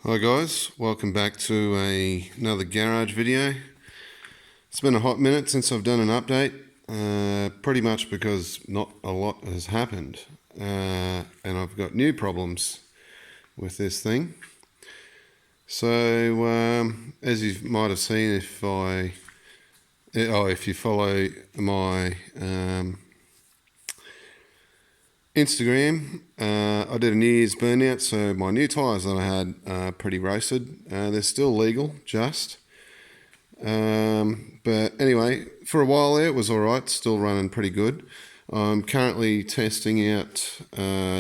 Hi guys, welcome back to another garage video. It's been a hot minute since I've done an update, pretty much because not a lot has happened, and I've got new problems with this thing. So as you might have seen, if you follow my Instagram, I did a New Year's burnout, so my new tyres that I had are pretty roasted. They're still legal, just. But anyway, for a while there, it was alright, still running pretty good. I'm currently testing out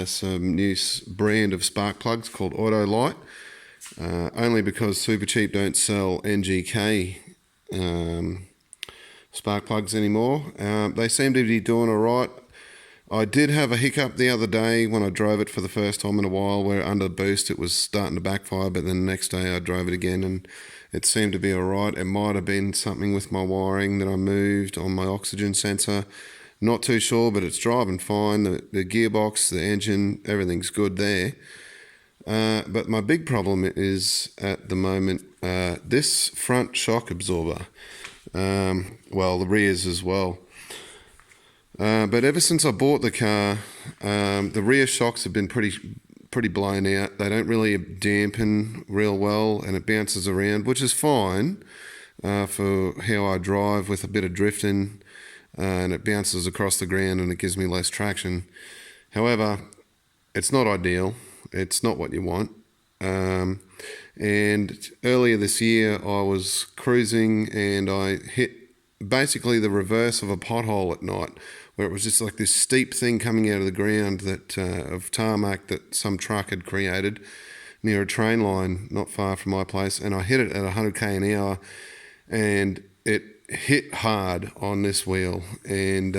some new brand of spark plugs called Auto Light, only because Supercheap don't sell NGK spark plugs anymore. They seem to be doing alright. I did have a hiccup the other day when I drove it for the first time in a while, where under boost it was starting to backfire, but then the next day I drove it again and it seemed to be alright. It might have been something with my wiring that I moved on my oxygen sensor. Not too sure, but it's driving fine. The gearbox, the engine, everything's good there. But my big problem is at the moment this front shock absorber. Well, the rears as well. But ever since I bought the car, the rear shocks have been pretty blown out. They don't really dampen real well, and it bounces around, which is fine for how I drive with a bit of drifting, and it bounces across the ground and it gives me less traction. However, it's not ideal. It's not what you want. And earlier this year, I was cruising and I hit basically the reverse of a pothole at night, where it was just like this steep thing coming out of the ground of tarmac that some truck had created near a train line not far from my place, and I hit it at 100k an hour, and it hit hard on this wheel, and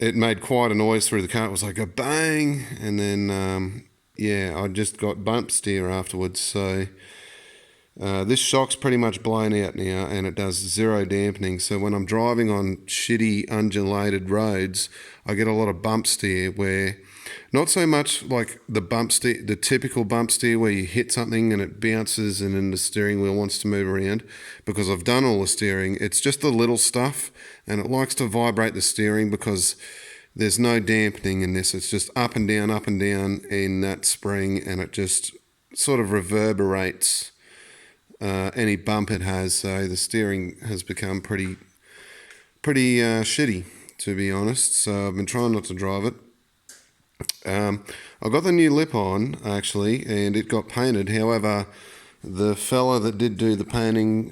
it made quite a noise through the car. It was like a bang, and then I just got bump steer afterwards. So this shock's pretty much blown out now, and it does zero dampening. So when I'm driving on shitty undulated roads, I get a lot of bump steer, where not so much like the typical bump steer where you hit something and it bounces and then the steering wheel wants to move around, because I've done all the steering. It's just the little stuff, and it likes to vibrate the steering because there's no dampening in this. It's just up and down in that spring, and it just sort of reverberates any bump it has. So the steering has become pretty shitty, to be honest. So I've been trying not to drive it. I got the new lip on actually, and it got painted. However, the fella that did do the painting,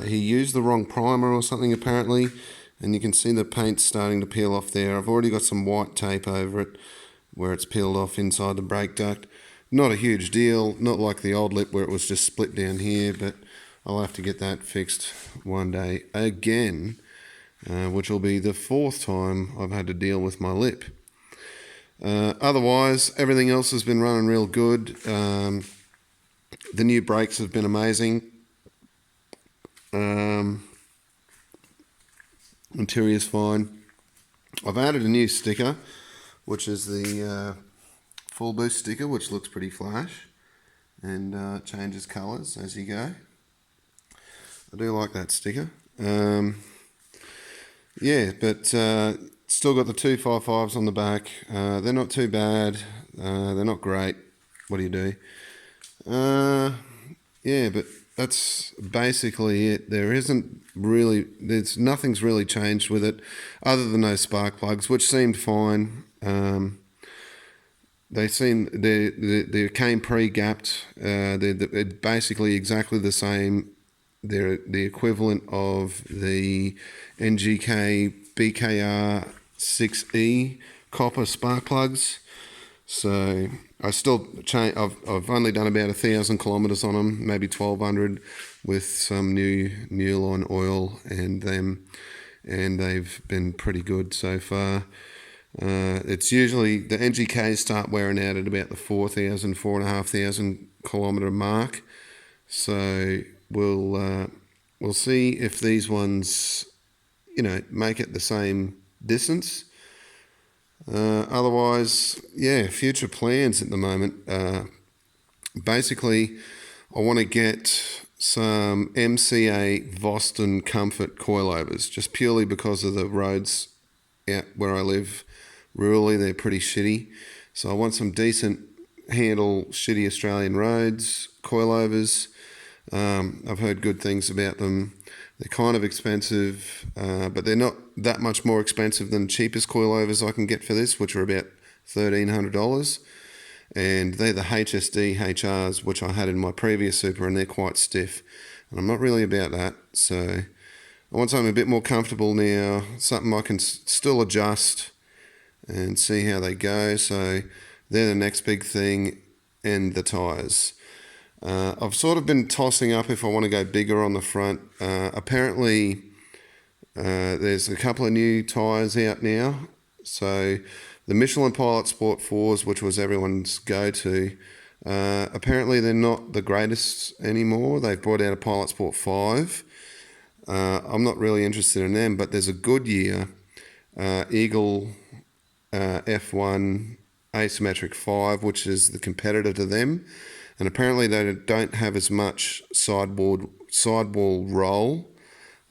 he used the wrong primer or something apparently, and you can see the paint starting to peel off there. I've already got some white tape over it where it's peeled off inside the brake duct. Not a huge deal, not like the old lip where it was just split down here, but I'll have to get that fixed one day again, which will be the fourth time I've had to deal with my lip. Otherwise, everything else has been running real good. The new brakes have been amazing. Interior's fine. I've added a new sticker, which is the full boost sticker, which looks pretty flash and changes colours as you go. I do like that sticker. But still got the 255s on the back. They're not too bad. They're not great. What do you do? But that's basically it. Nothing's really changed with it, other than those spark plugs, which seemed fine. They came pre-gapped. They're basically exactly the same. They're the equivalent of the NGK BKR 6E copper spark plugs. So I still I've only done about 1,000 kilometers on them, maybe 1,200, with some new Newline oil and them, and they've been pretty good so far. It's usually the NGKs start wearing out at about the 4,500 kilometer mark. So we'll see if these ones, make it the same distance. Otherwise, future plans at the moment. Basically, I want to get some MCA Voston Comfort coilovers, just purely because of the roads out where I live. Rurally, they're pretty shitty. So I want some decent handle shitty Australian roads, coilovers. I've heard good things about them. They're kind of expensive, but they're not that much more expensive than the cheapest coilovers I can get for this, which are about $1,300. And they're the HSD HRs, which I had in my previous Supra, and they're quite stiff. And I'm not really about that, so I want something a bit more comfortable now, something I can still adjust and see how they go. So they're the next big thing, and the tyres. I've sort of been tossing up if I want to go bigger on the front. Apparently, there's a couple of new tyres out now. So the Michelin Pilot Sport 4s, which was everyone's go-to, apparently they're not the greatest anymore. They've brought out a Pilot Sport 5. I'm not really interested in them, but there's a Goodyear Eagle F1 asymmetric 5, which is the competitor to them. And apparently they don't have as much sidewall roll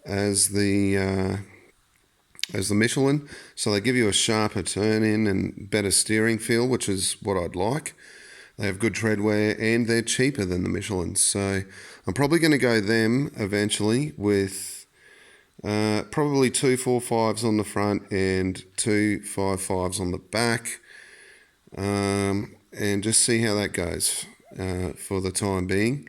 as the Michelin, so they give you a sharper turn in and better steering feel, which is what I'd like. They have good tread wear and they're cheaper than the Michelin, so I'm probably going to go them eventually with probably 245s on the front and 255s on the back, and just see how that goes for the time being.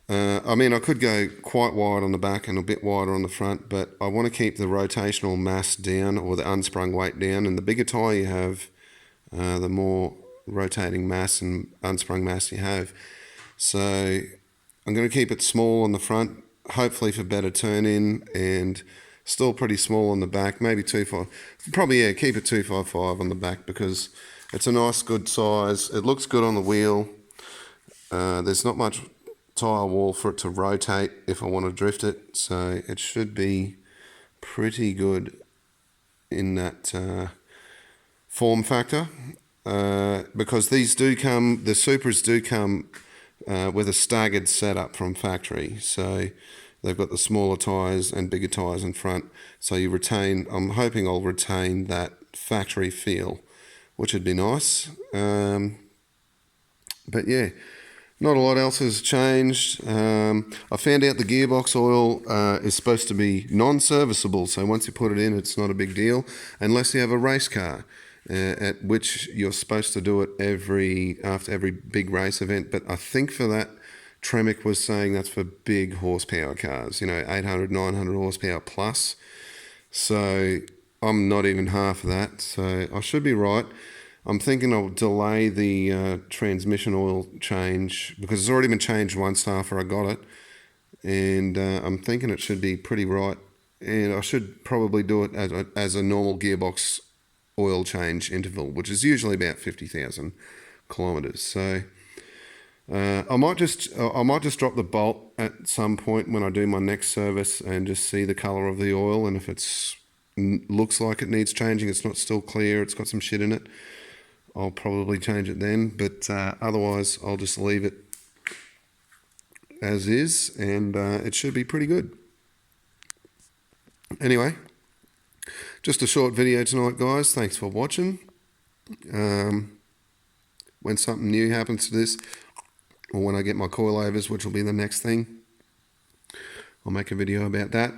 I mean, I could go quite wide on the back and a bit wider on the front, but I want to keep the rotational mass down, or the unsprung weight down. And the bigger tyre you have, the more rotating mass and unsprung mass you have. So I'm going to keep it small on the front, hopefully for better turn in, and still pretty small on the back, maybe 2.5. Probably, yeah, keep it 255 on the back because it's a nice, good size. It looks good on the wheel. There's not much tyre wall for it to rotate if I want to drift it, so it should be pretty good in that form factor, because these do come, the Supras do come with a staggered setup from factory, so they've got the smaller tyres and bigger tyres in front, so you retain, I'm hoping I'll retain that factory feel, which would be nice. But yeah, not a lot else has changed. I found out the gearbox oil is supposed to be non-serviceable, so once you put it in, it's not a big deal, unless you have a race car, at which you're supposed to do it after every big race event. But I think for that, Tremec was saying that's for big horsepower cars, 800, 900 horsepower plus. So I'm not even half of that, so I should be right. I'm thinking I'll delay the transmission oil change because it's already been changed once after I got it, and I'm thinking it should be pretty right, and I should probably do it as a normal gearbox oil change interval, which is usually about 50,000 kilometres. So I might just drop the bolt at some point when I do my next service and just see the colour of the oil, and if it's looks like it needs changing, it's not still clear, it's got some shit in it, I'll probably change it then, but otherwise I'll just leave it as is, and it should be pretty good. Anyway, just a short video tonight, guys. Thanks for watching. When something new happens to this, or when I get my coilovers, which will be the next thing, I'll make a video about that,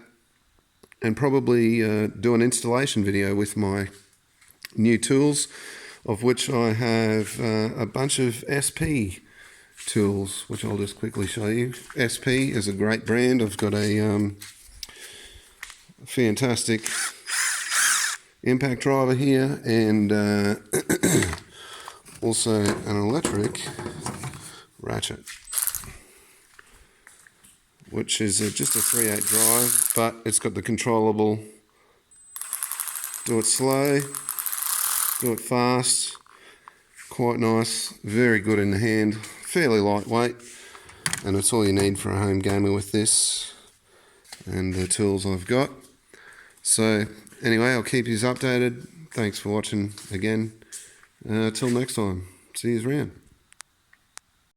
and probably do an installation video with my new tools, of which I have a bunch of SP tools, which I'll just quickly show you. SP is a great brand. I've got a fantastic impact driver here, and also an electric ratchet, which is just a 3/8 drive, but it's got the controllable do it slow, do it fast, quite nice, very good in the hand, fairly lightweight, and it's all you need for a home gamer with this and the tools I've got. So anyway, I'll keep you updated. Thanks for watching again. Till next time, see you around.